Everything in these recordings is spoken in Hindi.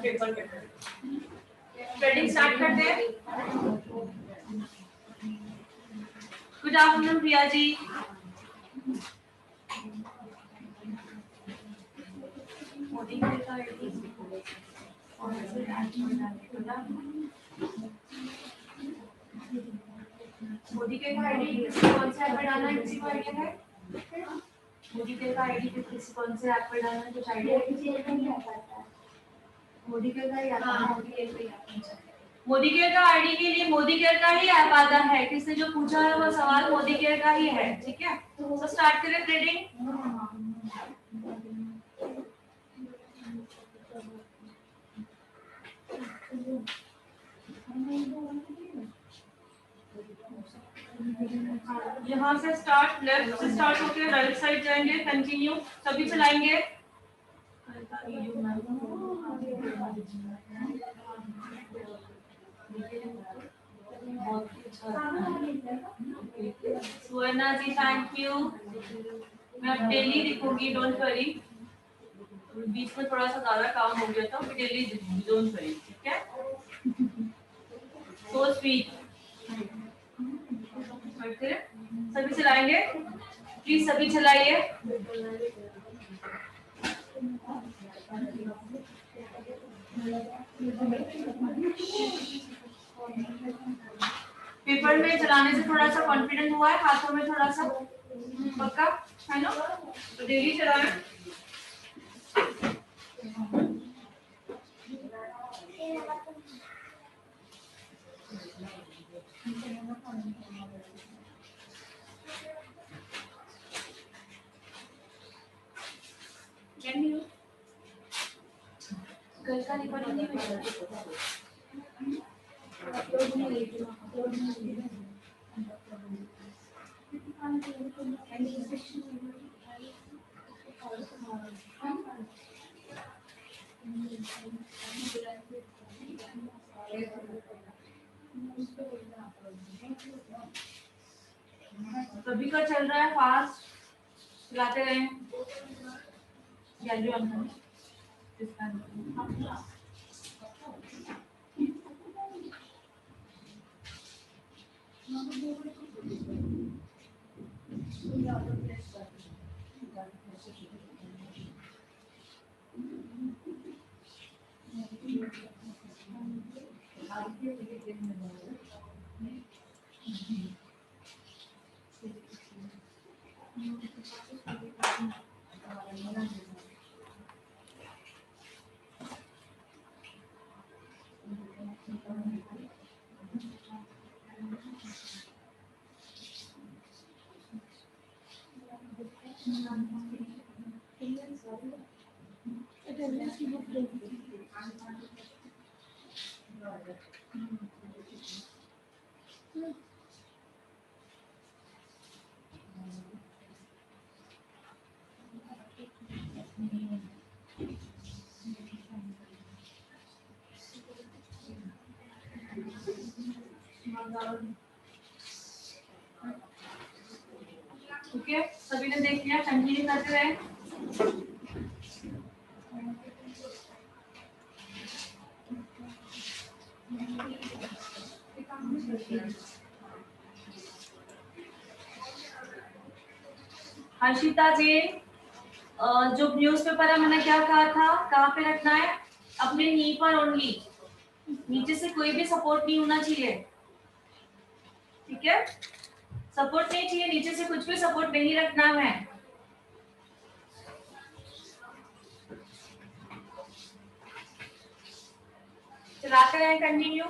पेपर पे ट्रेडिंग स्टार्ट करते हैं। Good afternoon Priya ji. मोदी के का आईडी मोदी के का आईडी कौन से ऐप पर डालना है, किसी को आइडिया है? मोदी के का आईडी किसी कौन से ऐप पर डालना है, कुछ आइडिया? मोदी केयर का ही आता है। मोदी केयर का आईडी के लिए मोदी केयर का ही ऐप आता है। किसने जो पूछा है वो सवाल मोदी केयर का ही है, ठीक है। तो स्टार्ट करें ट्रेडिंग। यहाँ से स्टार्ट, लेफ्ट से स्टार्ट होकर राइट साइड जाएंगे, कंटिन्यू सभी चलाएंगे। सुवर्णा जी थैंक यू। मैं अब डेली लिखूंगी, डोंट वरी। बीच में थोड़ा सा ज्यादा काम हो गया था, डेली डोंट वरी, ठीक है। So sweet. सभी चलाएंगे, प्लीज सभी चलाइए। पेपर में चलाने से थोड़ा सा कॉन्फिडेंट हुआ है, हाथों में थोड़ा सा पक्का है ना, तो डेली चलाएं। कल का रिकॉर्डिंग नहीं मिला। सभी का चल रहा है फास्ट, चलाते रहें। गैलरी ऑन करें। ओके, सभी ने देख लिया, कंटिन्यू करते रहे। हर्षिता जी, जो न्यूज़पेपर है मैंने क्या कहा था, कहाँ पे रखना है? अपने नी पर ओनली, नीचे से कोई भी सपोर्ट नहीं होना चाहिए, ठीक है। सपोर्ट नहीं चाहिए, नीचे से कुछ भी सपोर्ट नहीं रखना है। चलाते रहें continue.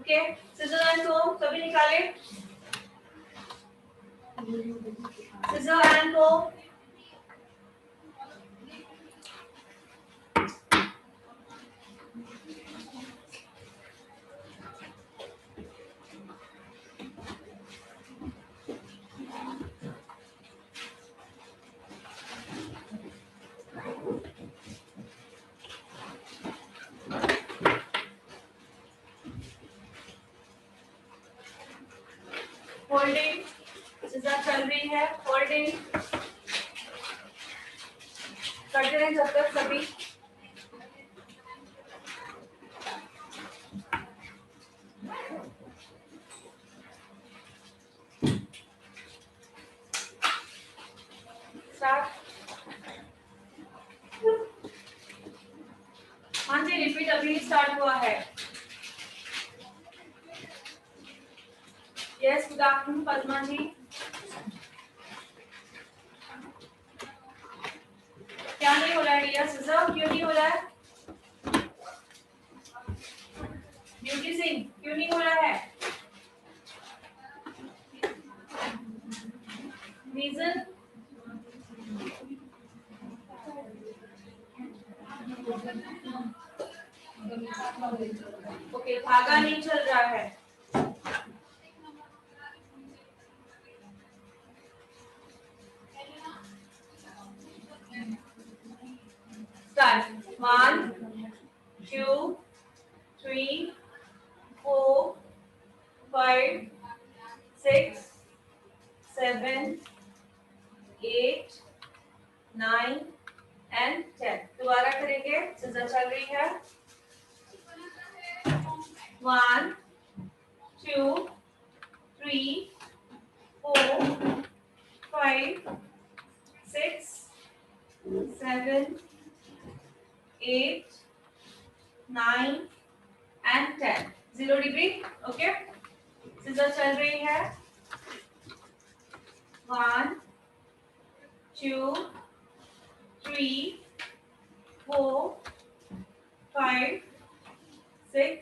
Okay, scissor and comb सभी निकाले, scissor and comb। Holding, scissor चल रही है, होल्डिंग करते रहें जब तक सभी स्टार्ट। हाँ जी, रिपीट अभी स्टार्ट हुआ है। यस, गुड आफ्टरनून पद्मा जी। क्या नहीं हो रहा है डियर सिजर, क्यों नहीं हो रहा है? ब्यूटी सिंह क्यों नहीं हो रहा है? रीजन? ओके, धागा नहीं चल रहा है। स्टार्ट। 1 2 3 4 5 6 7 8 9 एंड 10। दोबारा करेंगे, सिजर चल रही है। 1 2 3 4 5 6 7 8 9 एंड 10। 0 डिग्री। ओके, सिजर चल रही है। 1 2 3 4 5 6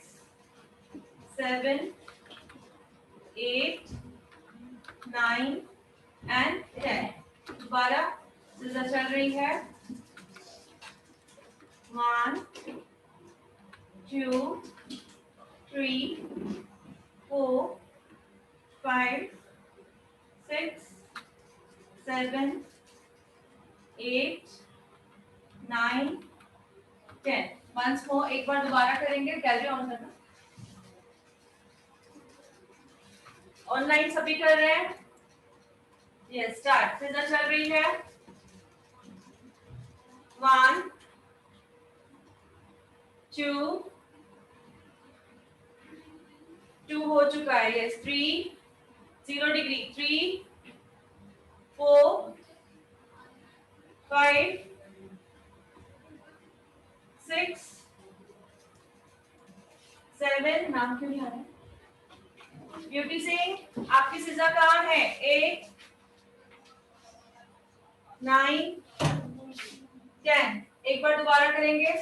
7 8 9 एंड 10। दोबारा सिजर चल रही है। 1 2 3 4 5 6 7 8 9 10। वंस मोर, एक बार दोबारा करेंगे। गैलरी ऑन करना। ऑनलाइन सभी कर रहे हैं? Yes, start. सिजर चल रही है। 1 2 हो चुका है। Yes, 3 0 degree. 3 4 5 6 7। नाम क्यों नहीं आ रहा है? ब्यूटी सिंह, आपकी सिजर कहाँ है? 8 9 10। एक बार दोबारा करेंगे।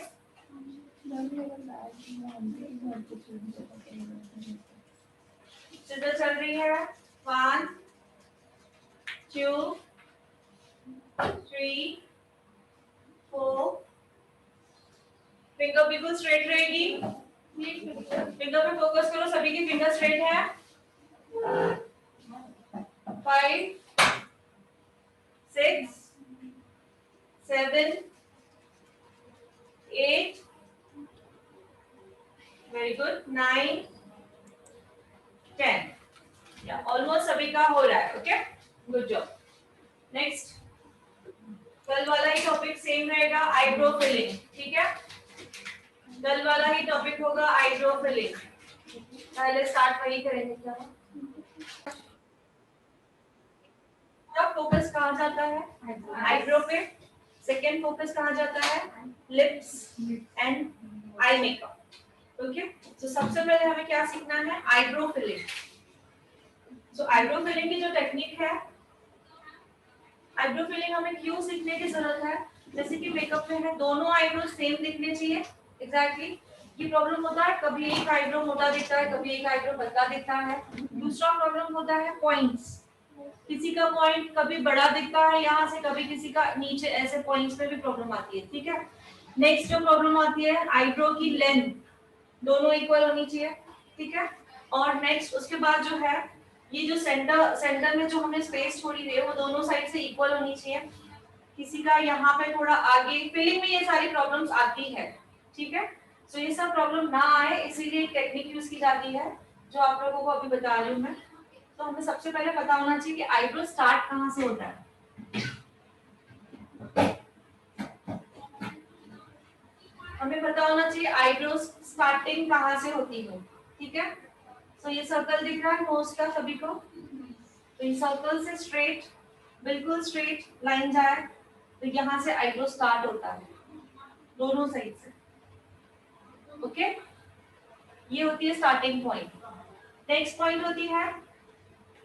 सिजर चल रही है। 1 2 3 4। फिंगर बिल्कुल स्ट्रेट रहेगी। फिंगर पे फोकस करो, सभी की फिंगर स्ट्रेट है। 5 6 7 8। Very good. 9 10। ऑलमोस्ट सभी का हो रहा है। Okay, good job. नेक्स्ट, कल वाला ही टॉपिक सेम रहेगा, आईब्रो फिलिंग। ठीक है, कल वाला ही टॉपिक होगा आईब्रो फिलिंग। पहले स्टार्ट वही करेंगे। क्या तब फोकस कहाँ जाता है? आईब्रो पे। सेकेंड फोकस कहाँ जाता है? Lips and eye makeup. Okay, तो सबसे पहले हमें क्या सीखना है? Eyebrow filling. So eyebrow filling की जो टेक्निक है, आईब्रो फिलिंग हमें क्यों सीखने की जरूरत है? जैसे कि मेकअप में है, दोनों आईब्रो सेम दिखने चाहिए। एग्जैक्टली ये प्रॉब्लम होता है, कभी एक आईब्रो मोटा दिखता है, कभी एक आईब्रो पतला दिखता है। दूसरा प्रॉब्लम होता है पॉइंट्स, किसी का पॉइंट कभी बड़ा दिखता है यहाँ से, कभी किसी का नीचे, ऐसे पॉइंट्स पे भी प्रॉब्लम आती है, ठीक है। नेक्स्ट जो प्रॉब्लम आती है आईब्रो की लेंथ दोनों इक्वल होनी चाहिए, ठीक है। और नेक्स्ट उसके बाद जो है ये जो सेंटर में जो हमने स्पेस छोड़ी हुई है वो दोनों साइड से इक्वल होनी चाहिए। किसी का यहाँ पे थोड़ा आगे, फिलिंग में ये सारी प्रॉब्लम्स आती है, ठीक है। सो ये सब प्रॉब्लम ना आए इसीलिए एक टेक्निक यूज की जाती है जो आप लोगों को अभी बता रही हूँ मैं। तो हमें सबसे पहले पता होना चाहिए कि आईब्रो स्टार्ट कहाँ से होता है। हमें पता होना चाहिए आईब्रो स्टार्टिंग कहाँ से होती है, ठीक है। सो ये सर्कल दिख रहा है नोज का सभी को, तो ये सर्कल से स्ट्रेट, बिल्कुल स्ट्रेट लाइन जाए तो यहाँ से आईब्रो स्टार्ट होता है दोनों साइड से, ओके। ये होती है स्टार्टिंग पॉइंट। नेक्स्ट पॉइंट होती है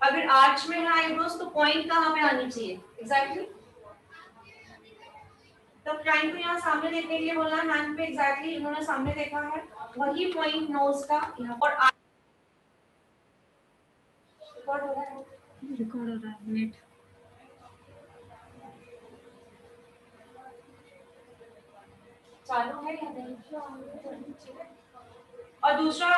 अगर आर्च में है आईब्रोज तो पॉइंट कहाँ पे आनी चाहिए एग्जैक्टली। तब क्लाइंट को यहाँ सामने देखने के लिए बोलना है हैंड पे, एग्जैक्टली इन्होंने सामने देखा है वही पॉइंट नोज का यहाँ पर। रिकॉर्ड हो रहा है नेट। चालू है या नहीं? और दूसरा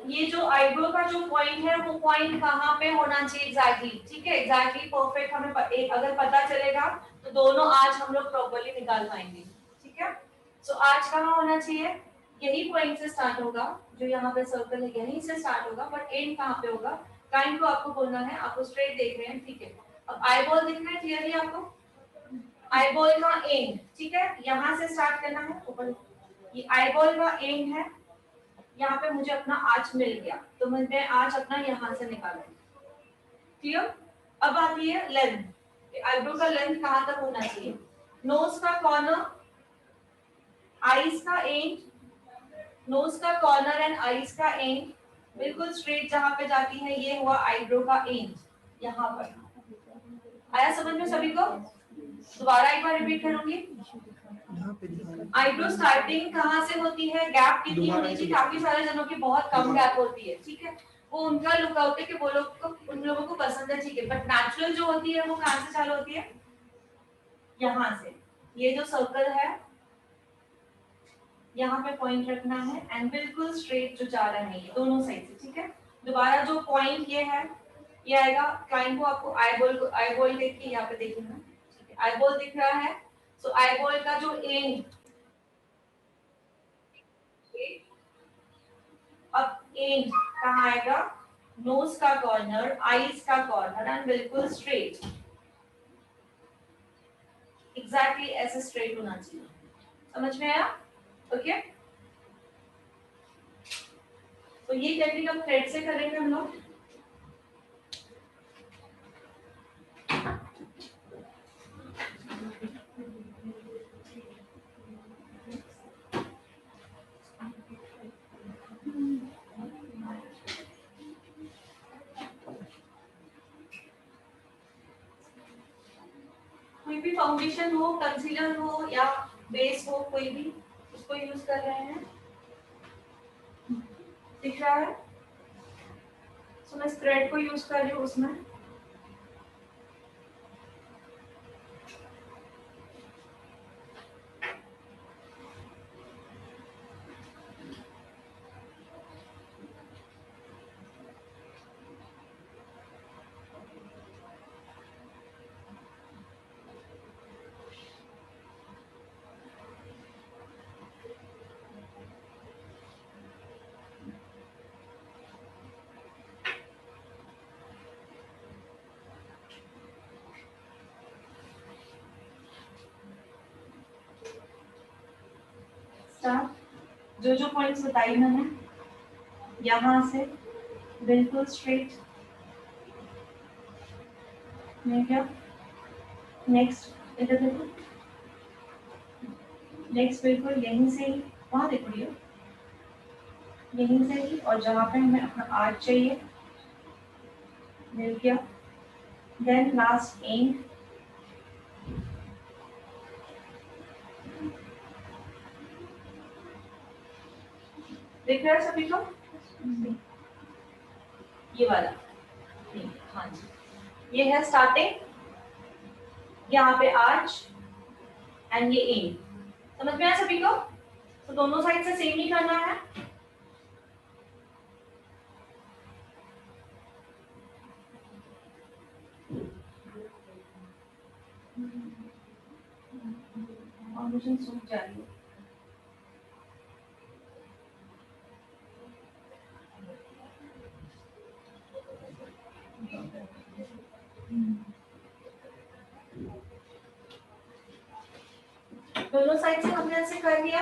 ये जो आईब्रो का जो पॉइंट है वो पॉइंट कहाँ पे होना चाहिए एग्जैक्टली, ठीक है। एग्जैक्टली परफेक्ट हमें अगर पता चलेगा तो दोनों आज हम लोग प्रॉपर्ली निकाल पाएंगे, ठीक है। सो आज कहाँ होना चाहिए, यही पॉइंट से स्टार्ट होगा, जो यहाँ पे सर्कल है यहीं से स्टार्ट होगा, बट एंड कहाँ पे होगा काइंड को आपको बोलना है। आपको स्ट्रेट देख रहे हैं, ठीक है। अब आईबॉल दिख रहा है क्लियरली आपको, आईबॉल का एंड, ठीक है, यहाँ से स्टार्ट करना है ऊपर। ये आईबॉल का एंड है, यहाँ पे मुझे अपना आर्च मिल गया तो मैं आर्च अपना यहाँ से निकालूं, क्लियर। अब आती है लेंथ, आईब्रो का लेंथ कहाँ तक होना चाहिए, नोज का कॉर्नर, आईज का एंड, नोज का कॉर्नर एंड आईज का एंड बिल्कुल स्ट्रेट जहाँ पे जाती है, ये हुआ आईब्रो का एंड यहाँ पर। आया समझ में सभी को? दोबारा एक बार रिपीट करूंगी। आईब्रो स्टार्टिंग कहाँ से होती है, गैप कितनी होनी चाहिए, काफी सारे जनों की बहुत कम गैप होती है, ठीक है। वो उनका लुकआउट है कि वो लोग को, उन लोगों को पसंद है, ठीक है। बट नेचुरल जो होती है वो कहाँ से चालू होती है, यहाँ से। ये जो सर्कल है यहाँ पे पॉइंट रखना है एंड बिल्कुल स्ट्रेट जो जा रहा है ये दोनों साइड से, ठीक है। दोबारा जो पॉइंट ये है ये आएगा, क्लाइंट को आपको आईबॉल देख के यहाँ पे देखना, ठीक है। आईबॉल दिख रहा है, सो आईबॉल का जो एंड, अब एंड कहाँ आएगा, नोज का कॉर्नर, आईज का कॉर्नर एंड बिल्कुल स्ट्रेट, एग्जैक्टली ऐसे स्ट्रेट होना चाहिए। समझ में आया? ओके। तो ये टेक्निक अब थ्रेड से करेंगे हम लोग। कोई भी फाउंडेशन हो, कंसीलर हो या बेस हो, कोई भी उसको यूज कर रहे हैं, दिख रहा है। सो मैं स्प्रेड को यूज कर रही हूँ उसमें। जो जो पॉइंट्स बताई मैंने, यहाँ से बिल्कुल स्ट्रेट, क्या नेक्स्ट इधर देखो, नेक्स्ट बिल्कुल यहीं से ही, वहां देखो ये, यहीं से ही, और जहाँ पे हमें अपना आर्च चाहिए मिल गया, देन लास्ट एंड, देख रहे हैं सभी को? ये वाला हाँ जी, ये है स्टार्टिंग, यहाँ पे आर्च एंड ये एंड। समझ में आया सभी को? तो दोनों साइड से सेम ही करना है। फाउंडेशन सूख जा रही है। दोनों साइड से हमने ऐसे कर लिया,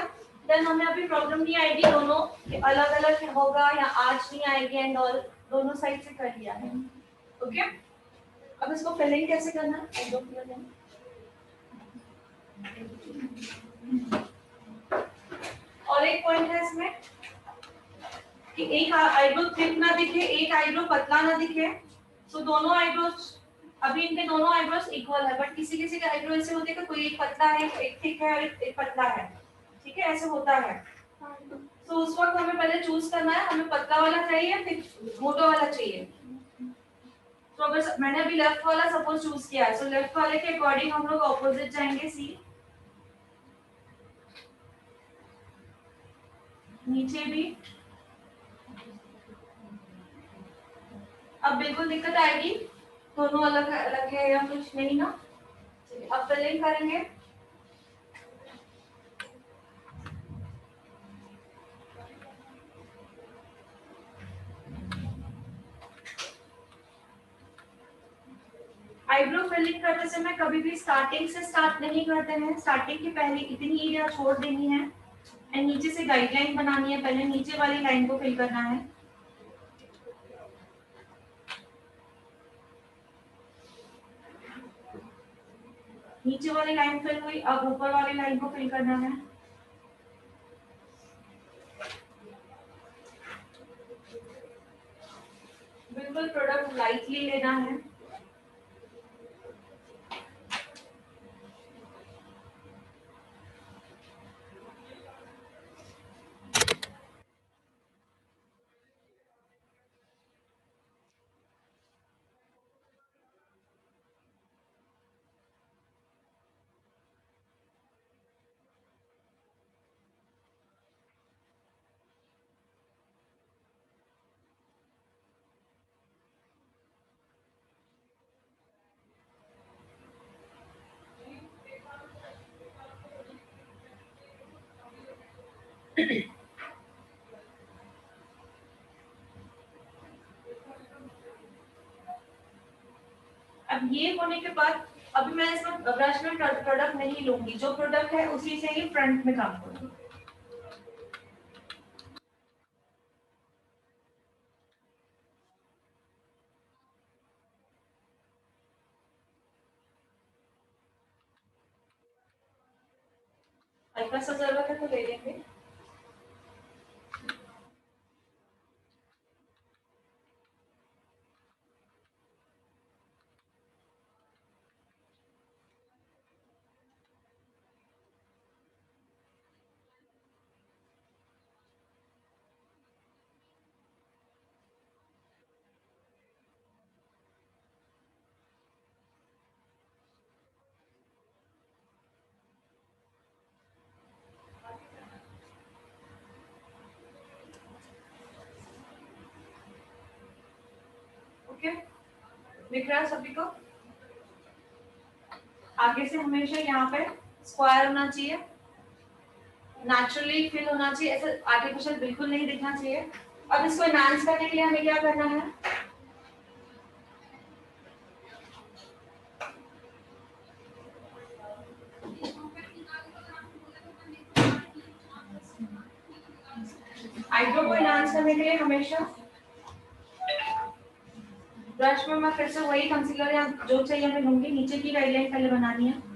देन हमें अभी प्रॉब्लम नहीं आएगी दोनों अलग अलग होगा या आर्च नहीं आएगी एंड ऑल, दोनों साइड से कर लिया है। ओके, अब इसको फिलिंग कैसे करना है? और एक पॉइंट है इसमें कि एक आईब्रो थिक ना दिखे, एक आईब्रो पतला ना दिखे, तो दोनों आईब्रोज, अभी इनके दोनों आईब्रोज इक्वल है, बट किसी किसी के आईब्रो ऐसे होते हैं कि कोई एक पतला है, एक थिक है और एक पतला है, ठीक है, ऐसे होता है। तो उस वक्त हमें पहले चूज करना है, हमें पतला वाला चाहिए या फिर मोटा वाला चाहिए। तो अगर मैंने अभी लेफ्ट वाला सपोज चूज किया है, तो लेफ्ट वाले के अकॉर्डिंग हम लोग ऑपोजिट जाएंगे, सी नीचे भी। अब बिल्कुल दिक्कत आएगी, दोनों अलग अलग है या कुछ नहीं ना। अब फिलिंग करेंगे। आईब्रो फिलिंग करते समय कभी भी स्टार्टिंग से स्टार्ट नहीं करते हैं, स्टार्टिंग के पहले इतनी एरिया छोड़ देनी है एंड नीचे से गाइडलाइन बनानी है, पहले नीचे वाली लाइन को फिल करना है। नीचे वाली लाइन फिल हुई, अब ऊपर वाली लाइन को फिल करना है। बिल्कुल प्रोडक्ट लाइटली लेना है। अब ये होने के बाद अभी मैं इसमें ब्रश में प्रोडक्ट नहीं लूंगी, जो प्रोडक्ट है उसी से ही फ्रंट में काम करूंगी। हल्का सा जरूरत है तो ले लेंगे। ओके, दिख रहा है सभी को? आगे से हमेशा यहाँ पे स्क्वायर होना चाहिए, नेचुरली फिल होना चाहिए, ऐसे आर्टिफिशियल बिल्कुल नहीं दिखना चाहिए। अब इसको एनहांस करने के लिए हमें क्या करना है? आईब्रो को एनहांस करने के लिए हमेशा ब्रश में मैं फिर से वही कंसीलर या जो चाहिए मैं लूंगी, नीचे की गाइडलाइन पहले बनानी है।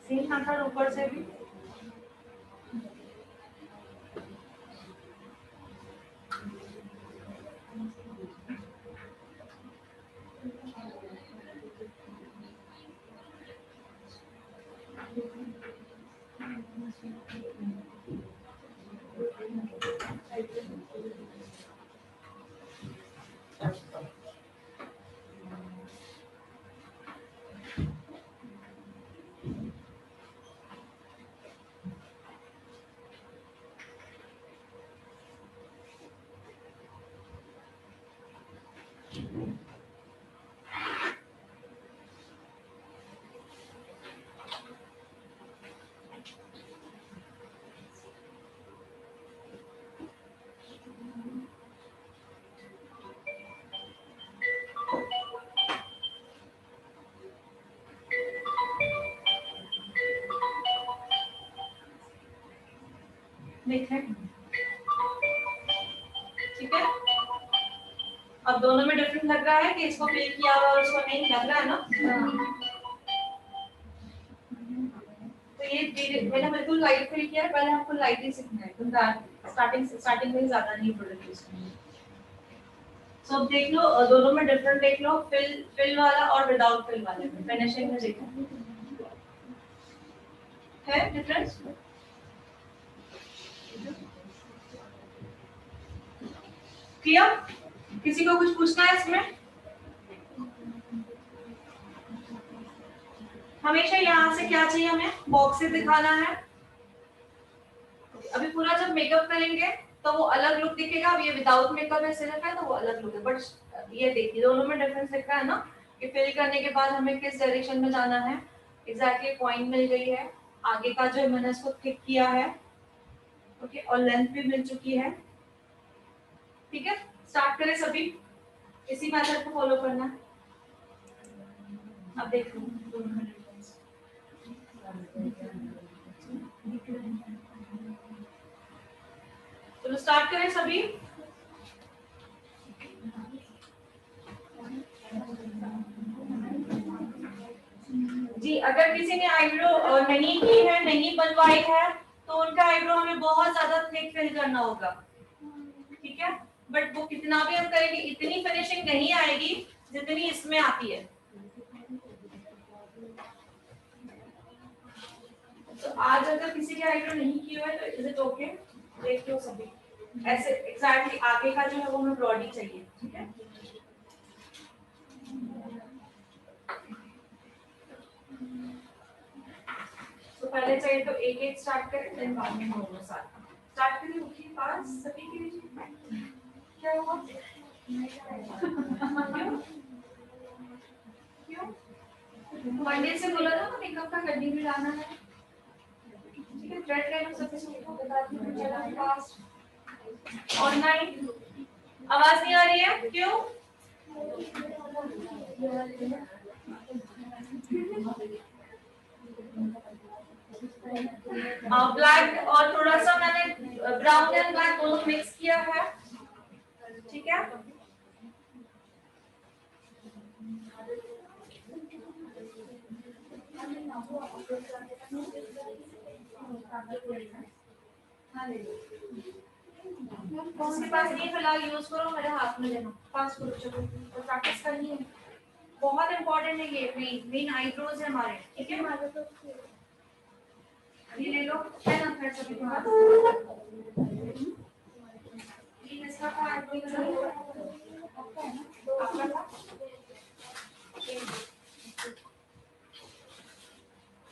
सेम मेथड ऊपर से भी। देखें, ठीक है। अब दोनों में डिफरेंस लग रहा है कि इसको फिल किया हुआ और उसको नहीं लग रहा है ना। तो ये मैंने बिल्कुल लाइट फिल किया है, पहले आपको लाइट ही सीखना है, तो स्टार्टिंग में ज्यादा नहीं प्रोडक्ट यूज करना है। सो अब देख लो, दोनों में डिफरेंट देख लो, फिल वाला और विदाउट फिल वाले में फिनिशिंग में देखो है डिफरेंस। क्लियर? किसी को कुछ पूछना है इसमें? हमेशा यहाँ से क्या चाहिए हमें, बॉक्स से दिखाना है। अभी पूरा जब मेकअप करेंगे तो वो अलग लुक दिखेगा। अब ये विदाउट मेकअप ऐसे रखा है तो वो अलग लुक है, बट ये देखिए दोनों में डिफरेंस दिख रहा है ना कि फिल करने के बाद हमें किस डायरेक्शन में जाना है। एग्जैक्टली पॉइंट मिल गई है, आगे का जो मैंने इसको क्लिक किया है, ओके, और लेंथ भी मिल चुकी है। ठीक है, स्टार्ट करें सभी, इसी मेथड को फॉलो करना है। अब देखो दोनों में डिफरेंस, चलो स्टार्ट करें सभी। जी, अगर किसी ने आईब्रो नहीं की है, नहीं बनवाई है, तो उनका आईब्रो हमें बहुत ज्यादा थिक फिल करना होगा, ठीक है। बट वो कितना भी हम करेंगे इतनी फिनिशिंग नहीं आएगी जितनी इसमें आती है। तो आज अगर किसी के आईब्रो नहीं की हुआ है तो इज इट ओके, देख लो सभी ऐसे एग्जैक्टली आगे का जो है वो हमें ब्रॉडी चाहिए, ठीक है। तो पहले चाहिए तो एक एक स्टार्ट करें, देन बाद में दोनों साथ स्टार्ट करें। उठिए पास सभी के लिए, क्या हुआ? क्यों? मंडे से बोला था ना मेकअप का कटिंग भी लाना है, ठीक है। थ्रेड ले लो सबसे सबको बता दूं, चलो फास्ट ऑनलाइन। आवाज नहीं आ रही है क्यों? ब्लैक और थोड़ा सा मैंने ब्राउन एंड ब्लैक दोनों मिक्स किया है, ठीक है। उसके पास नहीं फिलहाल यूज करो, मेरे हाथ में लेना, फास्ट करो, चलो तो प्रैक्टिस करनी है, बहुत इंपॉर्टेंट है ये। मेन आईब्रोज है हमारे, ठीक है। ये ले लो पेन और थ्रेड सभी के पास। ये इसका था आईब्रो का, आपका है ना, आपका था।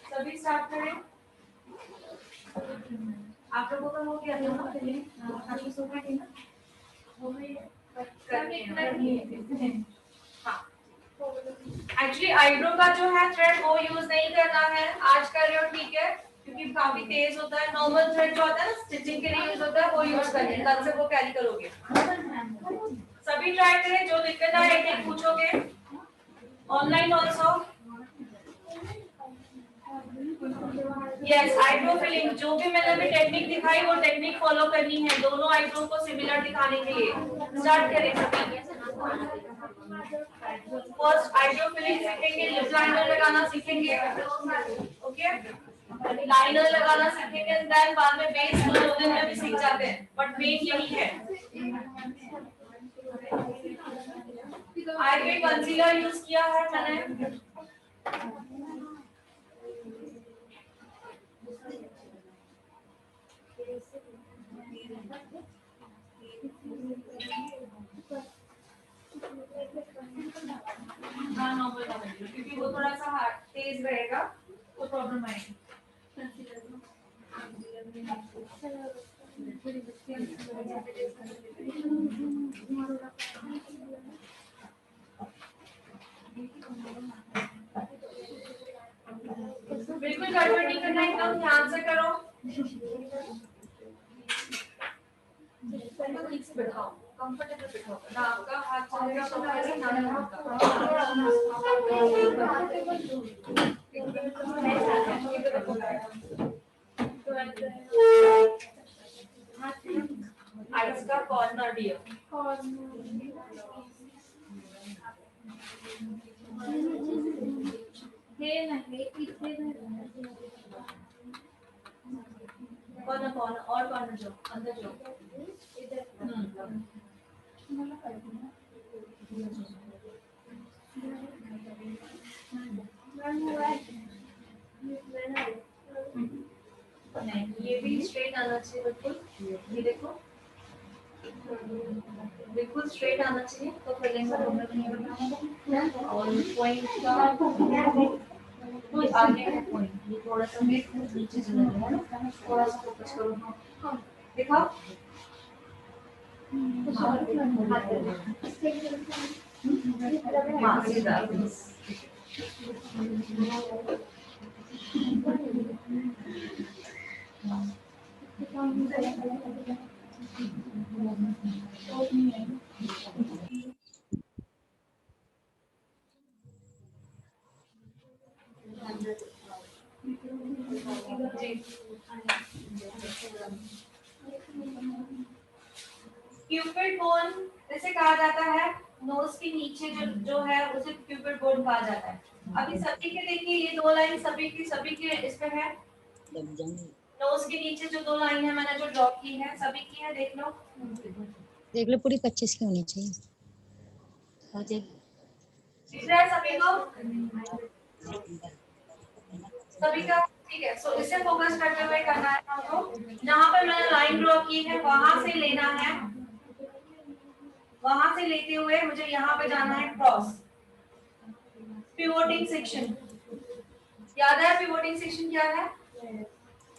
सभी स्टार्ट करें। आप लोगों का हो गया था ना पहले, आपको सोचा है ना, वो भी करनी है। हाँ, एक्चुअली आईब्रो का जो है थ्रेड वो यूज नहीं करना है, आज कर रहे हो ठीक है, क्योंकि काफी तेज होता है। नॉर्मल थ्रेड जो होता है ना स्टिचिंग के लिए यूज होता है वो यूज करना, कल से वो कैरी करोगे। सभी ट्राई करें, जो दिक्कत आए एक पूछोगे online also. Yes, eyebrow filling जो भी मैंने अभी टेक्निक दिखाई वो टेक्निक फॉलो करनी है, दोनों आईब्रो को सिमिलर दिखाने के लिए। स्टार्ट करें सभी। फर्स्ट आईब्रो फिलिंग सीखेंगे, लिप लाइनर लगाना सीखेंगे, ओके। लाइनर लगाना सीखेंगे, देन बाद में बेस 2 दिन में भी सीख जाते हैं, बट मेन यही है। आईवी कंसीलर यूज किया है मैंने। हाँ नॉर्मल का क्योंकि वो थोड़ा सा तेज रहेगा तो प्रॉब्लम आएगी। बिल्कुल गड़बड़ नहीं करना, एकदम ध्यान से करो। बिठाओ, कंफर्टेबल बिठाओ ना, आपका हाथ चलेगा तो ऐसे ना आइस का कॉर्नर दिया। कौन और कौन जो अंदर जो नहीं, ये भी स्ट्रेट आना चाहिए बिल्कुल। ये देखो बिल्कुल स्ट्रेट आना चाहिए तो फिलिंग का प्रॉब्लम नहीं होगा। और पॉइंट का कोई आगे है पॉइंट, ये थोड़ा सा नीचे चला गया है ना, थोड़ा सा फोकस करो। दिखाओ हाँ सीधा। क्यूपिड बोन इसे कहा जाता है, नोज के नीचे जो है उसे क्यूपिड बोन कहा जाता है। अभी सभी के देखिए ये 2 लाइन सभी के इस पे है। नोज के नीचे जो 2 लाइन है मैंने जो ड्रॉ की है सभी की है, देख लो पूरी 25 की होनी चाहिए। दिख रहा है सभी को? सभी का ठीक है। सो इसे फोकस करते हुए करना है हमको। जहां पर मैंने लाइन ड्रॉ की है वहां से लेना है, वहां से लेते हुए मुझे यहाँ पे जाना है क्रॉस। पिवोटिंग सेक्शन याद है? पिवोटिंग सेक्शन क्या है?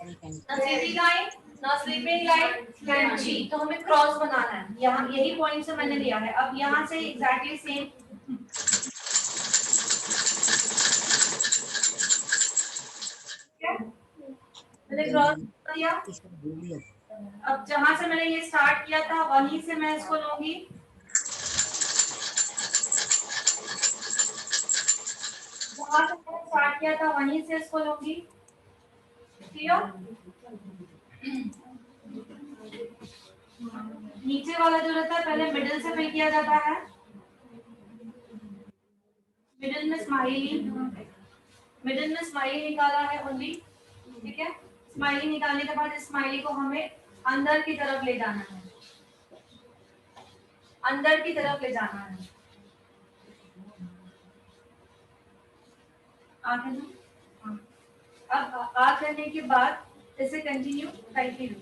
ना सीधी लाइन ना स्लीपिंग लाइन कैंची, तो हमें क्रॉस बनाना है। यहाँ यही पॉइंट से मैंने लिया है। अब यहाँ से एग्जैक्टली सेम मैंने क्रॉस किया। अब जहां से मैंने ये स्टार्ट किया था वहीं से मैं इसको लूंगी, जहां से मैंने स्टार्ट किया था वहीं से इसको लूंगी। क्लियर? नीचे वाला जो रहता है पहले मिडिल से फिल किया जाता है, मिडिल में स्माइली निकाला है ओनली। ठीक है, स्माइली निकालने के बाद स्माइली को हमें अंदर की तरफ ले जाना है, अंदर की तरफ ले जाना है। अब आ करने के बाद इसे कंटिन्यू टाइटली लो।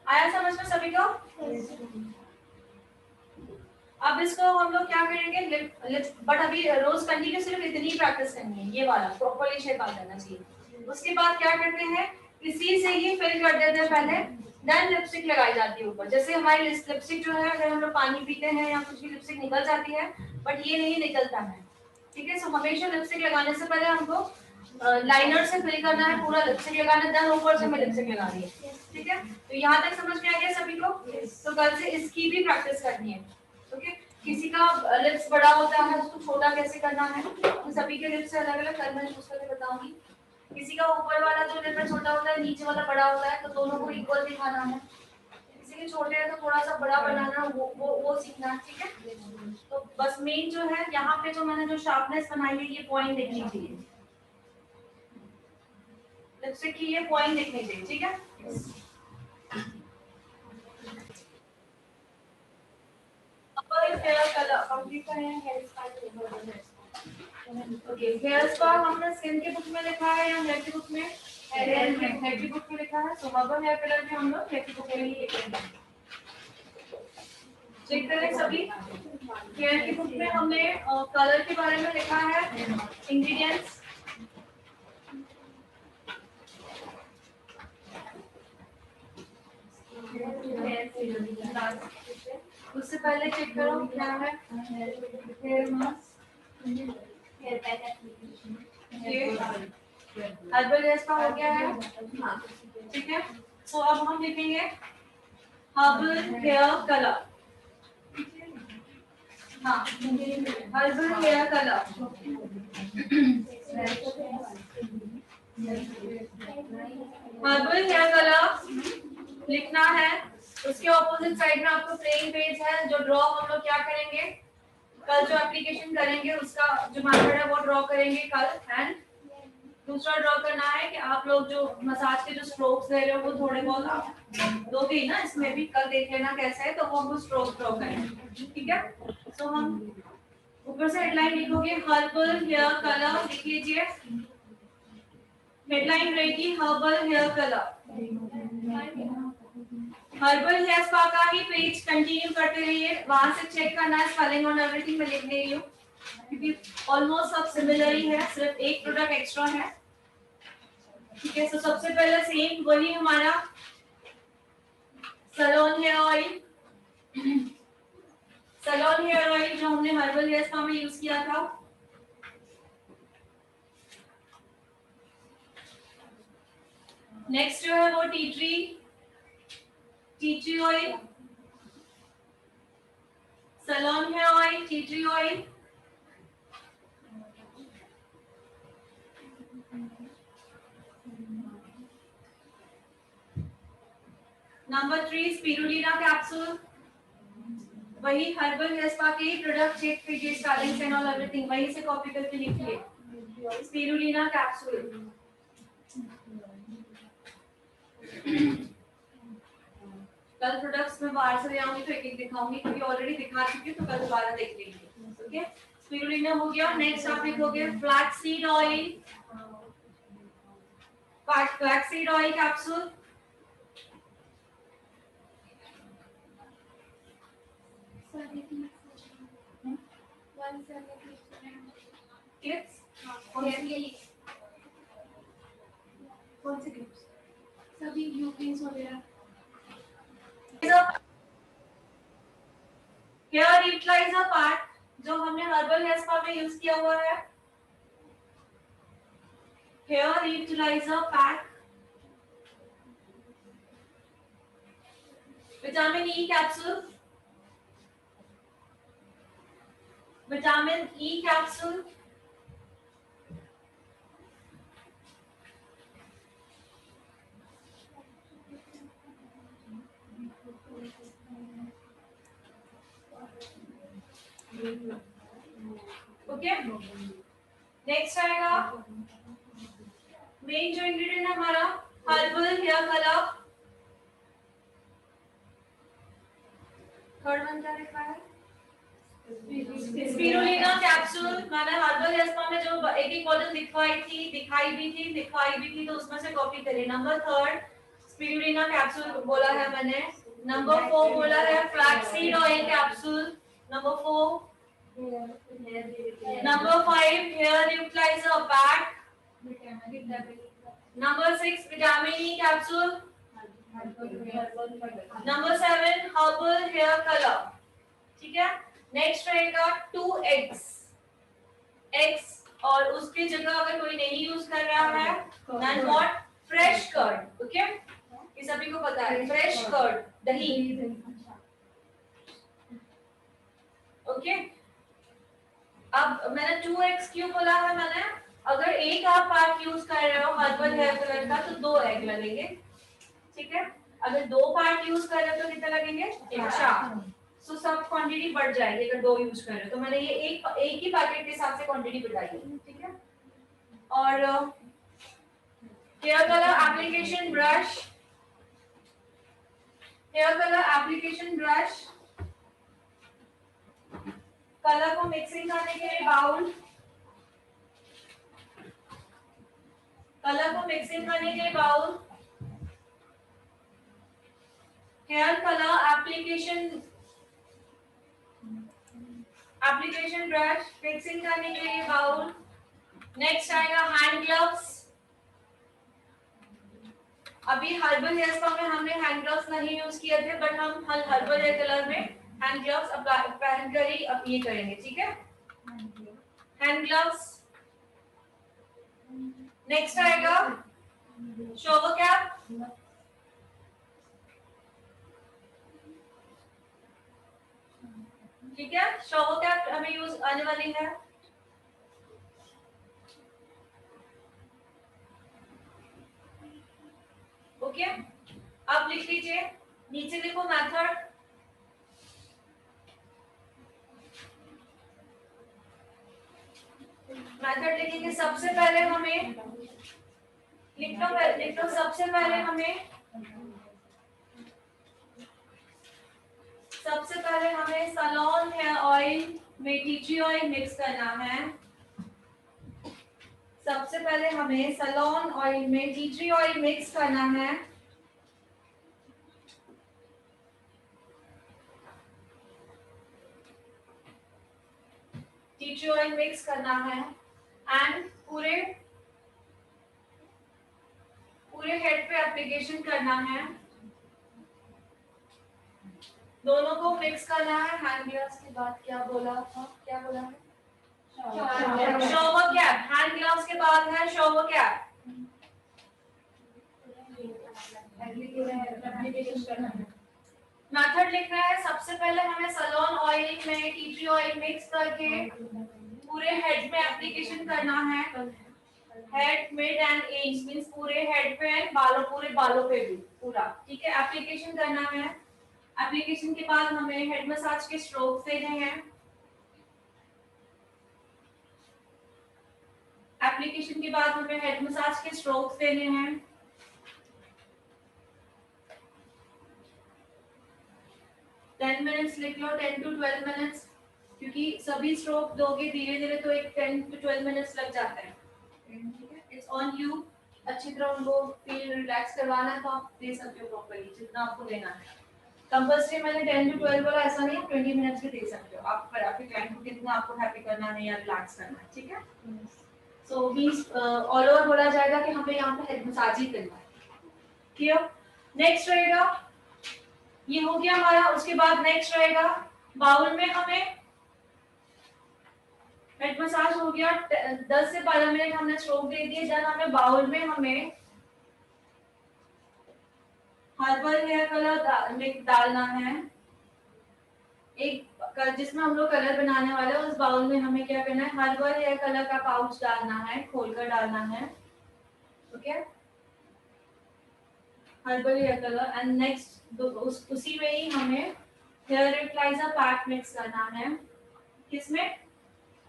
आया समझ में सभी को? अब इसको हम लोग क्या करेंगे, लिप बट अभी रोज कंटिन्यू सिर्फ इतनी प्रैक्टिस करनी है, ये वाला प्रॉपर्ली शेप आ जाना चाहिए। उसके बाद क्या करते हैं, इसी से ही फिल कर देते हैं पहले, देन लिपस्टिक लगाई जाती है ऊपर। जैसे हमारी लिपस्टिक जो है, अगर हम लोग पानी पीते हैं या कुछ भी लिपस्टिक निकल जाती है, बट ये नहीं निकलता है। ठीक है, सो हमेशा लिपस्टिक लगाने से पहले हमको लाइनर से फिल करना है, पूरा लिपस्टिक लगाना, देन ऊपर से हमें लिपस्टिक लगानी है। ठीक है, तो यहाँ तक समझ में आ गया सभी को? तो कल से इसकी भी प्रैक्टिस करनी है। ओके, किसी का लिप्स बड़ा होता है उसको छोटा कैसे करना है, तो सभी के लिप्स अलग अलग, कल मैं यूज करके बताऊंगी। किसी का ऊपर वाला जो लिप छोटा होता है, नीचे वाला बड़ा होता है, तो दोनों को इक्वल दिखाना है। बेसिकली छोटे हैं तो थोड़ा सा बड़ा बनाना वो सीखना, ठीक है। तो बस मेन जो है यहाँ पे जो मैंने जो शार्पनेस बनाई है ये पॉइंट देखनी चाहिए, लिपस्टिक की ये पॉइंट देखनी चाहिए, ठीक है। हेयर कलर कंप्लीट करें, hair spa okay. Hair spa हमने स्किन के बुक में लिखा है या हेयर की बुक में? हेयर की बुक में लिखा है। सो हर्बल हेयर कलर में हम लोग हेयर की बुक में ही लिखेंगे। चेक करें सभी। हेयर की बुक में हमने कलर के बारे में लिखा है, इंग्रेडिएंट्स। उससे पहले चेक करो क्या है। Hair mask, hair pack application, herbal hair spa हो गया है, ठीक है। सो अब हम लिखेंगे हर्बल हेयर कलर। हाँ, herbal hair colour. Herbal hair colour लिखना है। उसके ऑपोजिट साइड में आपको प्लेन पेज है, जो ड्रॉ हम लोग क्या करेंगे कल, जो एप्लीकेशन करेंगे उसका जो मेथड है वो ड्रॉ करेंगे कल। एंड दूसरा ड्रॉ करना है कि आप लोग जो मसाज के जो स्ट्रोक्स ले रहे हो वो थोड़े बहुत आप दोगे ना, इसमें भी कल देख लेना कैसे है, तो वो स्ट्रोक ड्रॉ करेंगे, ठीक है। सो हम ऊपर से हेडलाइन लिखोगे हर्बल हेयर कलर, लिख लीजिए। हेडलाइन रहेगी herbal hair colour. Herbal hair spa का ही पेज कंटिन्यू करते रहिए, वहां से चेक करना है स्पेलिंग और एवरीथिंग में लिख रही हूँ, क्योंकि ऑलमोस्ट सब सिमिलर ही है, सिर्फ एक प्रोडक्ट एक्स्ट्रा है, ठीक है। तो सबसे पहले सेम वही हमारा salon hair oil, salon hair oil जो हमने हर्बल हेयर स्पा में यूज किया था। नेक्स्ट जो है वो tea tree oil, salon hair oil, tea tree oil. Number 3 spirulina capsule, वही हर्बल हेयर स्पा के प्रोडक्ट चेक कीजिए, स्टार्टिंग एंड ऑल एवरीथिंग वहीं से कॉपी करके लिखिए, स्पिरुलिना कैप्सूल। कल प्रोडक्ट्स में बाहर से ले आऊंगी तो एक एक दिखाऊंगी, क्योंकि ऑलरेडी दिखा चुकी हूँ, तो कल दोबारा देख लेंगे, ओके। स्पिरुलिना हो गया। नेक्स्ट आप लिखोगे flax seed oil, flax seed oil capsule. कौन से क्लिप्स? सभी यूपीस वगैरह। हेयर यूटिलाइजर पार्ट जो हमने हर्बल हेयर स्पा में यूज किया हुआ है, hair utiliser pack, vitamin E capsule, vitamin E capsule, okay. Next आएगा मेन जो इंग्रेडिएंट है हमारा herbal hair colour, third one क्या लिखा है? Spirulina capsule. मैंने हर्बल हेयर स्पा में जो एक एक बॉटल दिखाई भी थी, तो उसमें से कॉपी करिए। नंबर 3 स्पिरुलिना कैप्सूल बोला है मैंने। नंबर 4 बोला है flaxseed oil capsule. Number 4। Number 5 hair utiliser pack. Number 6 vitamin E capsule. Number 7 herbal hair colour, ठीक है। नेक्स्ट रहेगा 2 एग्स और उसकी जगह अगर कोई नहीं यूज कर रहा है then what, fresh curd, okay. ये सभी को पता है, फ्रेश कर्ड, दही, ओके। अब मैंने 2 एग्स क्यों बोला है मैंने, अगर एक आप पार्ट यूज कर रहे हो हर्बल हेयर कलर का तो 2 एग लगेंगे, ठीक है। अगर 2 पार्ट यूज कर रहे हो तो कितना लगेंगे? 4। सो सब क्वांटिटी बढ़ जाएगी अगर 2 यूज कर रहे हो। तो मैंने ये एक ही पैकेट के हिसाब से क्वांटिटी बढ़ाई है, ठीक है। और hair colour application brush, hair colour application brush, colour को मिक्सिंग करने के लिए बाउल, कलर को मिक्सिंग करने के लिए bowl, hair colour application brush, mixing करने के लिए बाउल। नेक्स्ट आएगा हैंड ग्लव्स। अभी हर्बल हेयर स्पा में हमने हैंड ग्लव्स नहीं यूज किए थे, बट हम हर्बल हेयर कलर में हैंड ग्लव्स पहन कर ही अब ये करेंगे, ठीक है। Hand gloves. नेक्स्ट आएगा शॉवर कैप, ठीक है। शॉवर कैप हमें यूज आने वाली है। ओके, अब लिख लीजिए, नीचे लिखो मेथड। मेथड लिखेंगे, सबसे पहले हमें लिख लो सबसे पहले हमें सैलून हेयर ऑयल में टी ट्री ऑयल मिक्स करना है। सबसे पहले हमें सैलून ऑयल में टी ट्री ऑयल मिक्स करना है। टी ट्री ऑयल मिक्स करना है एंड पूरे हेड पे एप्लीकेशन करना है। दोनों को मिक्स करना है। हैंड ग्लव्स के बाद क्या बोला था, क्या बोला है? Shower cap. हैंड ग्लव्स के बाद है शॉवर कैप। मेथड लिखना है, सबसे पहले हमें सैलून ऑयल में टी ट्री ऑयल मिक्स करके पूरे हेड में एप्लीकेशन करना है। Head, mid and edge means पूरे हेड पे एंड बालों, पूरे बालों पे भी पूरा, ठीक है। एप्लीकेशन करना है। एप्लीकेशन के बाद हमें हेड मसाज के स्ट्रोक्स देने हैं। एप्लीकेशन के बाद हमें हेड मसाज के स्ट्रोक्स देने हैं। टेन मिनट्स लिख लो, 10 to 12 मिनट्स, क्योंकि सभी स्ट्रोक दोगे धीरे धीरे तो एक 10 to 12 मिनट्स लग जाते हैं, ठीक है। इट्स ऑन यू, अच्छी तरह उनको फील रिलैक्स करवाना है तो आप दे सकते हो प्रॉपर्ली जितना आपको देना है। कंपल्सरी मैंने 10 to 12 बोला, ऐसा नहीं, 20 मिनट्स भी दे सकते हो आप, पर आपके क्लाइंट को कितना आपको हैप्पी करना है या रिलैक्स करना है, ठीक है। सो मींस ऑल ओवर बोला जाएगा कि हमें यहाँ पे हेड मसाज ही करना है, क्लियर। नेक्स्ट रहेगा, ये हो गया हमारा। उसके बाद नेक्स्ट रहेगा बाउल में हमें हेड मसाज हो गया, 10 से 12 मिनट हमने स्ट्रोक दे दिए। देन हमें बाउल में हमें हर्बल हेयर कलर डालना है। एक जिसमें हम लोग कलर बनाने वाले हैं उस बाउल में हमें क्या करना है, हर्बल हेयर कलर का पाउच डालना है, खोलकर डालना है, okay. Herbal hair colour and next उसी में ही हमें हेयर रिप्लाइजर पैक मिक्स करना है। किसमें?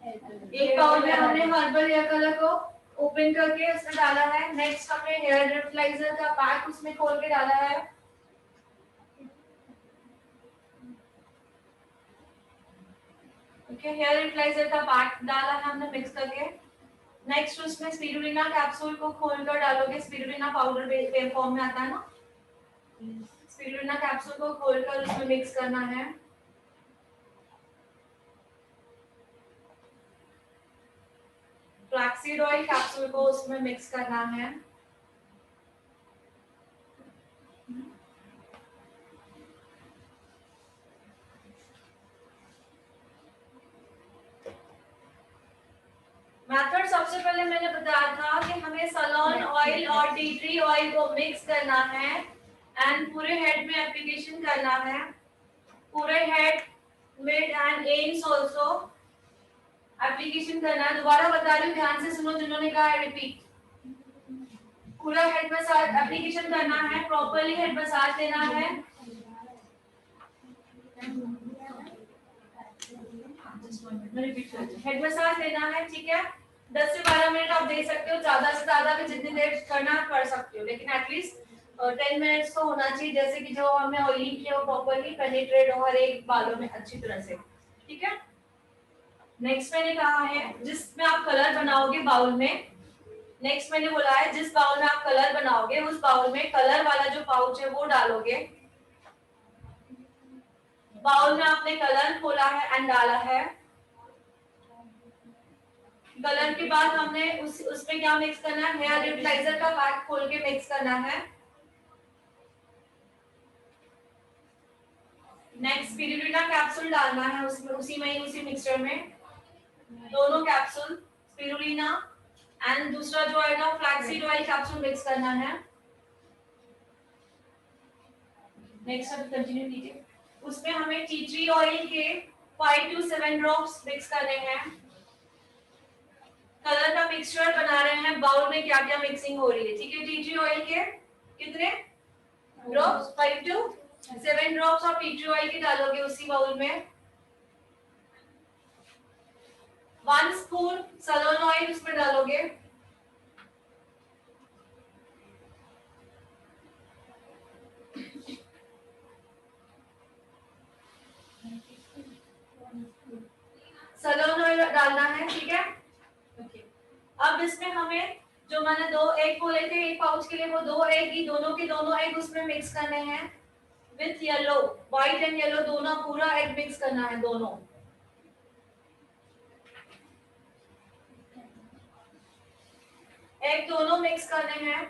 एक बाउल में हमने हर्बल हेयर कलर को ओपन करके उसमें डाला है। नेक्स्ट हमने हेयर रिप्लाइजर का पैक उसमें खोल के डाला है। ओके, हेयर रिप्लाइजर का पैक डाला है हमने मिक्स करके। नेक्स्ट उसमें स्पिरुलिना कैप्सूल को खोलकर डालोगे। स्पिरुलिना पाउडर वेव फॉर्म में आता है ना, स्पिरुलिना कैप्सूल को खोलकर उसमें मिक्स करना है। फ्लैक्सीड ऑयल कैप्सूल को उसमें मिक्स करना है। मेथड सबसे पहले मैंने बताया था कि हमें सैलून ऑयल और टी ट्री ऑयल को मिक्स करना है एंड पूरे हेड में एप्लीकेशन करना है। पूरे head, mid and ends also application करना है। दोबारा बता रही हूँ, ध्यान से सुनो, जिन्होंने कहा है रिपीट। पूरा हेड मसाज एप्लीकेशन करना है, प्रॉपर्ली हेड मसाज देना है। हेड मसाज देना है, ठीक है। 10 से 12 मिनट आप दे सकते हो, ज्यादा से ज्यादा भी जितनी देर करना कर सकते हो, लेकिन एटलीस्ट 10 मिनट्स तो होना चाहिए, जैसे कि जो हमने ऑयलिंग किया वो प्रॉपर्ली पेनिट्रेट हो हर एक बालों में अच्छी तरह से, ठीक है। नेक्स्ट मैंने कहा है जिसमें आप कलर बनाओगे बाउल में, नेक्स्ट मैंने बोला है जिस बाउल में आप कलर बनाओगे उस बाउल में कलर वाला जो पाउच है वो डालोगे। बाउल में आपने कलर खोला है एंड डाला है। कलर के बाद हमने उसमें क्या मिक्स करना है, हेयर यूटिलाइजर का पैक खोल के मिक्स करना है। नेक्स्ट स्पिरुलिना कैप्सूल डालना है उसमें, उसी में ही उसी मिक्सचर में दोनों कैप्सूल स्पिरुलिना एंड दूसरा जो आएगा फ्लैक्सीड ऑयल कैप्सूल मिक्स करना है। नेक्स्ट अब कंटिन्यू कीजिए। उसमें हमें टी ट्री ऑयल के 5 to 7 ड्रॉप्स मिक्स करने हैं। कलर का मिक्सचर बना रहे हैं, बाउल में क्या क्या मिक्सिंग हो रही है, ठीक है। टी ट्री ऑयल के कितने ड्रॉप्स, 5 to 7 ड्रॉप्स आप टी ट्री ऑयल के डालोगे उसी बाउल में। 1 स्पून सलोन ऑयल उसमें डालोगे। सलोन ऑयल डालना है, ठीक है। ओके, अब इसमें हमें जो मैंने 2 एग बोले थे एक पाउच के लिए, वो 2 एग ही दोनों के दोनों एग उसमें मिक्स करने हैं with yellow, white and yellow दोनों, पूरा एग मिक्स करना है दोनों। एग दोनों मिक्स करने हैं,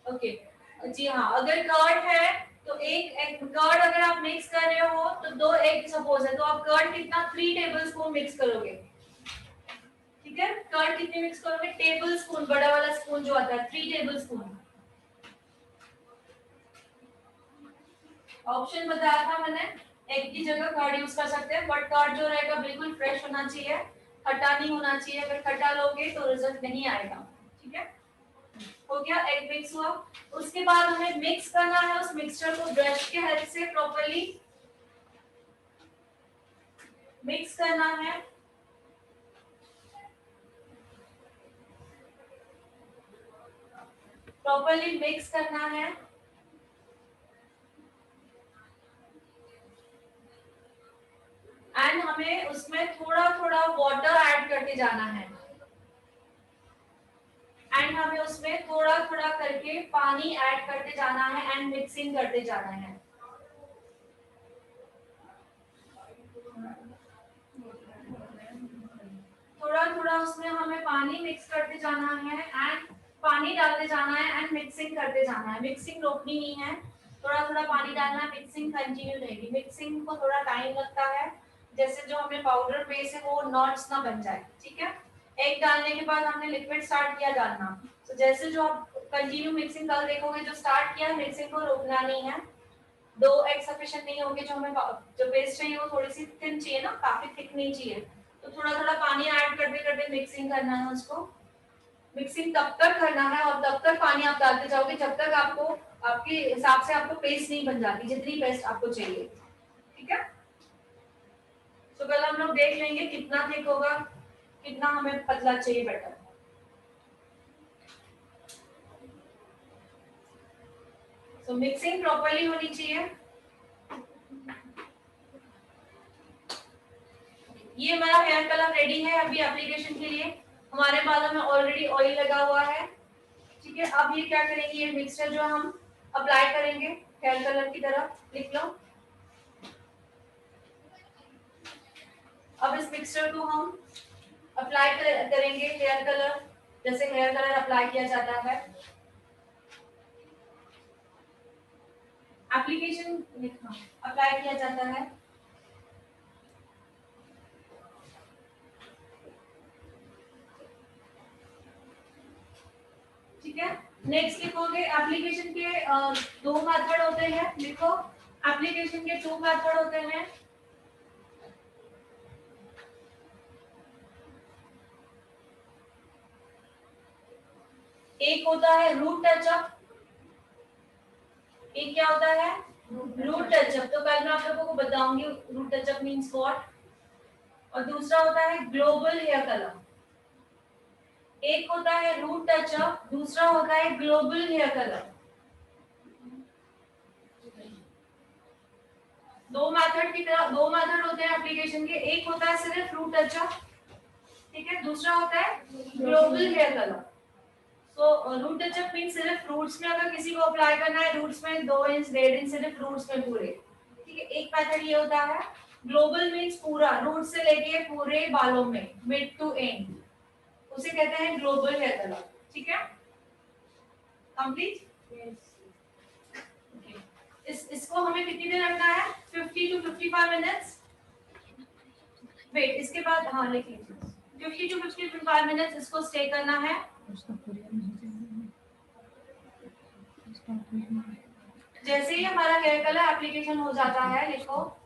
ओके। जी हाँ, अगर कर्ड है तो एक एग कर्ड अगर आप मिक्स कर रहे हो तो 2 एग सपोज है तो आप कर्ड कितना 3 टेबलस्पून मिक्स करोगे, ठीक है। कर्ड कितने मिक्स करोगे, टेबल स्पून, बड़ा वाला स्पून जो आता है 3 टेबल स्पून। ऑप्शन बताया था मैंने, एग की जगह कर्ड यूज कर सकते हैं, बट कर्ड जो रहेगा बिल्कुल फ्रेश होना चाहिए, खट्टा नहीं होना चाहिए। अगर खट्टा लोगे तो रिजल्ट नहीं आएगा, ठीक है। हो गया, एग मिक्स हुआ। उसके बाद हमें मिक्स करना है उस मिक्सचर को, ब्रश के हेल्प से प्रॉपर्ली मिक्स करना है। प्रॉपर्ली मिक्स करना है एंड हमें उसमें थोड़ा थोड़ा वाटर ऐड करके जाना है एंड हमें उसमें थोड़ा थोड़ा करके पानी ऐड करते जाना है एंड मिक्सिंग करते जाना है। थोड़ा थोड़ा उसमें हमें पानी मिक्स करते जाना है एंड पानी डालते जाना है एंड मिक्सिंग करते जाना है। मिक्सिंग रोकनी नहीं है, थोड़ा थोड़ा पानी डालना है, मिक्सिंग कंटिन्यू रहेगी। मिक्सिंग को थोड़ा टाइम लगता है, जैसे जो हमने पाउडर बेस है वो नॉट्स ना बन जाए, ठीक है। एग डालने के बाद हमने लिक्विड स्टार्ट किया डालना, तो जैसे जो आप कंटिन्यू मिक्सिंग कल देखोगे जो स्टार्ट किया, मिक्सिंग को रोकना नहीं है। 2 एग सफिशिएंट नहीं होंगे, जो हमें जो पेस्ट चाहिए वो थोड़ी सी थिन चाहिए ना, काफी थिक नहीं चाहिए, तो थोड़ा थोड़ा पानी ऐड करते करते मिक्सिंग करना है उसको। मिक्सिंग तब तक करना है और तब तक पानी आप डालते जाओगे जब तक आपको आपके हिसाब से आपको पेस्ट नहीं बन जाती, जितनी पेस्ट आपको चाहिए, ठीक है। तो कल हम लोग देख लेंगे कितना थिक होगा, कितना हमें पतला चाहिए बैटर। सो मिक्सिंग प्रॉपर्ली होनी चाहिए। ये हमारा हेयर कलर रेडी है अभी एप्लीकेशन के लिए। हमारे बालों में ऑलरेडी ऑयल लगा हुआ है, ठीक है। अब ये क्या करेंगे, ये मिक्सचर जो हम अप्लाई करेंगे हेयर कलर की तरफ, लिख लो। अब इस मिक्सचर को हम अप्लाई करेंगे हेयर कलर, जैसे हेयर कलर अप्लाई किया जाता है। एप्लीकेशन लिखना, अप्लाई किया जाता है, ठीक है। नेक्स्ट लिखोगे एप्लीकेशन के 2 मेथड होते हैं, लिखो एप्लीकेशन के 2 मेथड होते हैं। एक होता है रूट टचअप, एक क्या होता है रूट टचअप, तो कल मैं आप लोगों को बताऊंगी रूट टचअप मींस व्हाट। और दूसरा होता है ग्लोबल हेयर कलर। एक होता है रूट टचअप, दूसरा होता है ग्लोबल हेयर कलर। दो मेथड की तरह, दो मेथड होते हैं एप्लीकेशन के, एक होता है सिर्फ रूट टचअप, ठीक है, दूसरा होता है global hair colour. So root touch up mean सिर्फ रूट्स में अगर किसी को अप्लाई करना है, रूट्स में 2 इंच 1.5 इंच सिर्फ रूट्स में पूरे, ठीक है। एक मेथड ये होता है ग्लोबल मीन्स पूरा रूट से लेके पूरे बालों में मिड टू एंड, उसे कहते हैं ग्लोबल हेयर कलर, ठीक है। कंप्लीट। इसको हमें कितनी देर रखना है 50 to 55 मिनट्स। वेट, इसके बाद हाँ लिख लीजिए 50 to 55 मिनट्स इसको स्टे करना है। जैसे ही हमारा हेयर कलर एप्लीकेशन हो जाता है, लिखो,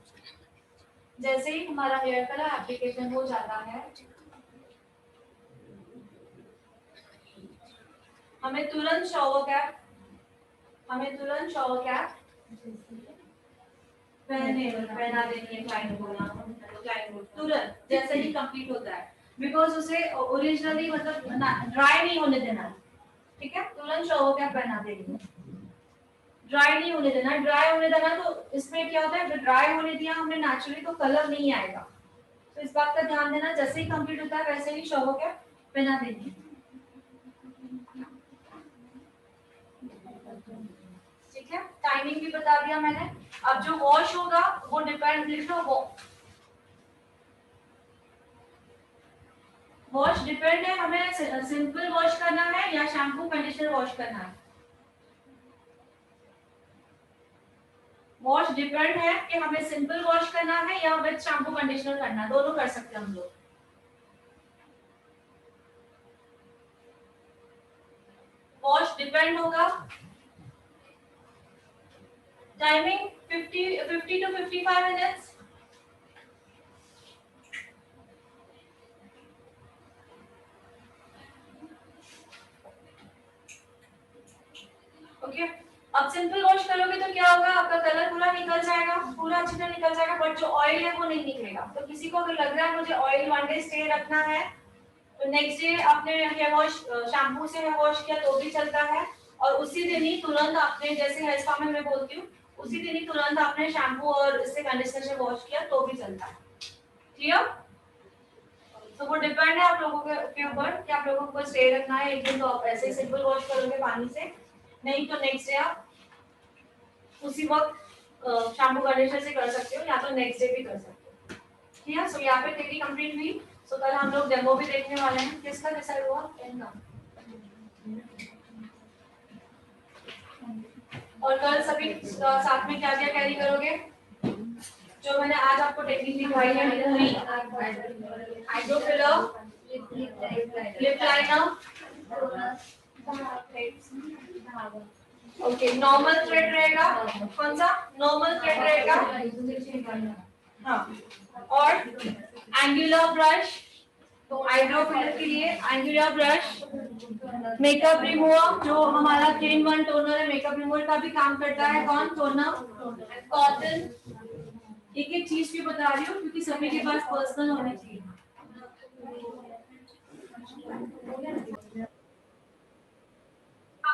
जैसे ही हमारा हेयर कलर एप्लीकेशन हो जाता है, हमें तुरंत शॉवर कैप, हमें तुरंत शॉवर कैप पहना देनी है क्लाइंट को, तुरंत जैसे ही कंप्लीट होता है, बिकॉज उसे ओरिजिनली मतलब ड्राई नहीं होने देना, ठीक है। तुरंत शॉवर कैप पहना देनी है, ड्राई नहीं होने देना। ड्राई होने देना तो इसमें क्या होता है, अगर ड्राई होने दिया हमने नेचुरली तो कलर नहीं आएगा, तो इस बात का ध्यान देना। जैसे ही कंप्लीट होता है वैसे ही शॉवर कैप पहना देनी है, ठीक है। टाइमिंग भी बता दिया मैंने। अब जो वॉश होगा वो डिपेंड, लिख लो वॉश डिपेंड है, हमें सिंपल वॉश करना है या शैम्पू कंडीशनर वॉश करना है। वॉश डिपेंड है कि हमें सिंपल वॉश करना है या विद शैम्पू कंडीशनर करना है, दोनों कर सकते हैं हम लोग। वॉश डिपेंड होगा। Timing 50 to 55 minutes. ओके, अब सिंपल वॉश करोगे तो क्या होगा, आपका कलर पूरा निकल जाएगा, पूरा अच्छी तरह निकल जाएगा, बट जो ऑयल है वो नहीं निकलेगा। तो किसी को अगर लग रहा है मुझे ऑयल 1 डे स्टे रखना है, तो नेक्स्ट डे आपने हेयर वॉश शैम्पू से हेयर वॉश किया तो भी चलता है, और उसी दिन ही तुरंत आपने, जैसे हेयर स्पा में मैं बोलती हूँ, उसी दिन ही तुरंत आपने शैम्पू और इससे कंडीशनर से वॉश किया तो भी चलता है। क्लियर? तो वो डिपेंड है आप लोगों के ऊपर कि आप लोगों को स्टे रखना है। एक दिन तो आप ऐसे ही सिंपल वॉश करोगे पानी से, नहीं तो नेक्स्ट डे आप उसी वक्त शैम्पू कंडीशनर से कर सकते हो, या तो नेक्स्ट डे भी कर सकते हो। ठीक है, सो यहाँ पे थ्योरी कंप्लीट हुई। सो कल हम लोग डेमो भी देखने वाले हैं। किसका डिसाइड हुआ? पेन का। और कल सभी साथ में क्या क्या कैरी करोगे? जो मैंने आज आपको टेक्निक दिखाई है, पूरी eyebrow filler, lip liner, okay, normal thread रहेगा। कौन सा नॉर्मल थ्रेड रहेगा? हाँ, और एंगुलर ब्रश, तो आईब्रो फिलर के लिए एंगुलर ब्रश, मेकअप रिमूवर, जो हमारा 3-in-1 टोनर है, मेकअप रिमूवर का भी काम करता है। कौन? Toner, cotton. एक एक चीज भी बता रही हूँ क्योंकि सभी के पास पर्सनल होने चाहिए।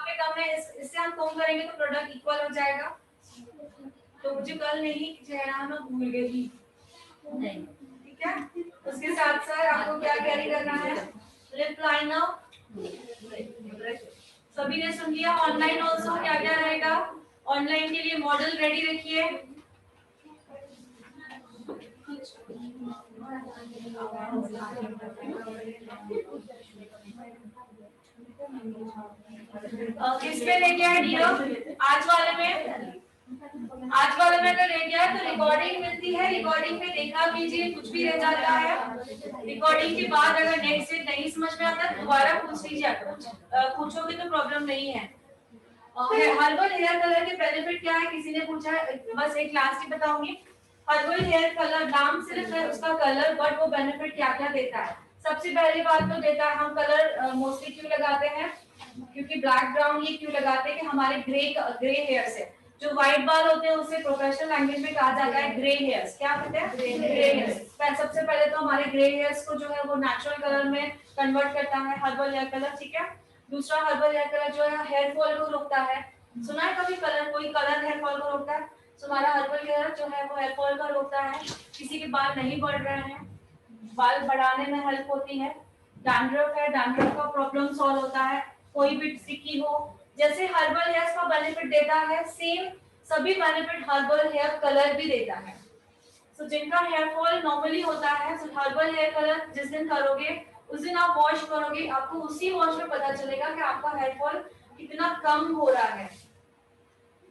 पे कम है, इससे हम कम करेंगे तो प्रोडक्ट इक्वल हो जाएगा। तो मुझे कल नहीं चेहरा में भूल गई नहीं, ठीक है। उसके साथ साथ आपको क्या कैरी करना है? लिप लाइनर, सभी ने सुन लिया। ऑनलाइन ऑल्सो क्या क्या रहेगा? ऑनलाइन के लिए मॉडल रेडी रखिए। किस पे ले गया है डीओ? आज वाले में अगर ले गया है तो रिकॉर्डिंग मिलती है, रिकॉर्डिंग में देखा कीजिए, कुछ भी रह जाता है रिकॉर्डिंग के बाद अगर नेक्स्ट से नहीं समझ में आता दोबारा पूछ लीजिए। पूछोगे तो प्रॉब्लम नहीं है। हर्बल हेयर कलर के बेनिफिट क्या है, किसी ने पूछा है, बस एक क्लास की बताऊंगी। हर्बल हेयर कलर नाम सिर्फ है उसका कलर, बट वो बेनिफिट क्या क्या देता है। सबसे पहली बात तो देता है, हम कलर मोस्टली क्यों लगाते हैं? क्योंकि ब्लैक ब्राउन ये क्यों लगाते हैं कि हमारे ग्रे हेयर्स है। जो व्हाइट बाल होते हैं उसे प्रोफेशनल लैंग्वेज में कहा जाता है ग्रे हेयर्स। क्या कहते हैं? Grey hairs. सबसे पहले तो हमारे ग्रे हेयर्स को जो है वो नेचुरल कलर में कन्वर्ट करता है हर्बल हेयर कलर, ठीक है। दूसरा हर्बल हेयर कलर जो है हेयर फॉल को रोकता है। सुना है कभी कलर, कोई कलर हेयर फॉल को रोकता है? तो हमारा हर्बल हेयर जो है वो हेयर फॉल को रोकता है। किसी के बाल नहीं बढ़ रहे हैं, बाल बढ़ाने में हेल्प होती है। डैंड्रफ है, डैंड्रफ का प्रॉब्लम सॉल्व होता है। कोई भी स्टिकी हो, जैसे हर्बल हेयर्स का बेनिफिट देता है, सेम सभी बेनिफिट हर्बल हेयर कलर भी देता है। तो जिनका हेयर फॉल नॉर्मली होता है, तो हर्बल हेयर कलर जिस दिन करोगे उस दिन आप वॉश करोगे, आपको उसी वॉश में पता चलेगा कि आपका हेयर फॉल कितना कम हो रहा है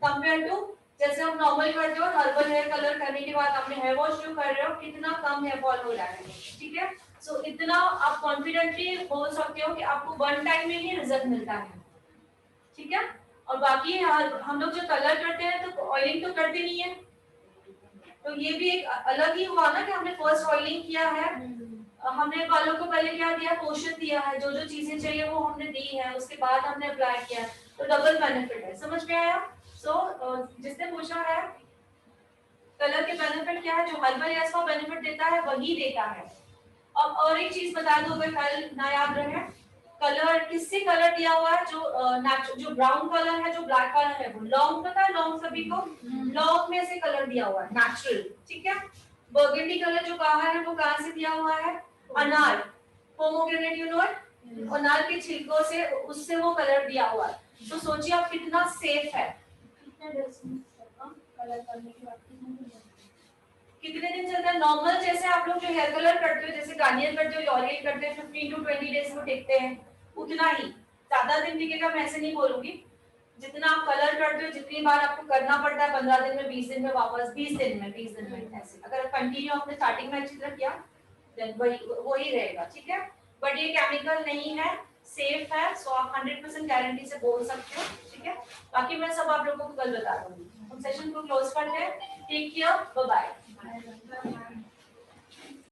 कंपेयर टू जैसे आप नॉर्मल करते हो। हर्बल हेयर कलर करने के बाद आपने हेयर वॉश जो कर रहे हो कितना कम हेयर फॉल हो रहा है, ठीक है। सो इतना आप कॉन्फिडेंटली बोल सकते हो कि आपको वन टाइम में ही रिजल्ट मिलता है, ठीक है। और बाकी हम लोग जो कलर करते हैं तो ऑयलिंग तो करते नहीं है, तो ये भी एक अलग ही हुआ ना कि हमने फर्स्ट ऑयलिंग किया है। हमने बालों को पहले क्या दिया, पोषण दिया है, जो जो चीजें चाहिए वो हमने दी है, उसके बाद हमने अप्लाई किया, तो डबल बेनिफिट है। समझ में आया? सो जिसने पूछा है कलर के बेनिफिट क्या है, जो हर्बल हेयर्स का बेनिफिट देता है वही देता है। अब और एक चीज बता दो अगर कल ना याद रहे, कलर किससे कलर दिया हुआ है, जो ब्राउन कलर है, जो ब्लैक कलर है, वो लौंग, पता है लौंग सभी को, लौंग में से कलर दिया हुआ है नेचुरल, ठीक है। बर्गंडी कलर जो कहा है वो कहां से दिया हुआ है, अनार, पोमोग्रेनेट, यू नो इट, अनार के छिलकों से, उससे वो कलर दिया हुआ है। तो सोचिए आप कितना सेफ है। कितने दिन चलता है नॉर्मल, जैसे आप लोग जो हेयर कलर करते हो, जैसे गार्नियर करते हो, लॉरियल करते हो, 15 टू 20 डेज में टिकते हैं, उतना ही, ज्यादा दिन टिकेगा मैं ऐसे नहीं बोलूंगी। जितना आप कलर करते हो, जितनी बार आपको करना पड़ता है, 15 दिन में, 20 दिन में वापस, 20 दिन में ऐसे, अगर कंटिन्यू आपने स्टार्टिंग में अच्छी तरह किया देन वही रहेगा, ठीक है। बट ये केमिकल नहीं है, सेफ है, सो आप 100% गारंटी से बोल सकते हो, ठीक है। बाकी मैं सब आप लोगों को कल बता दूंगी। हम सेशन को क्लोज करते हैं। Take care, bye bye.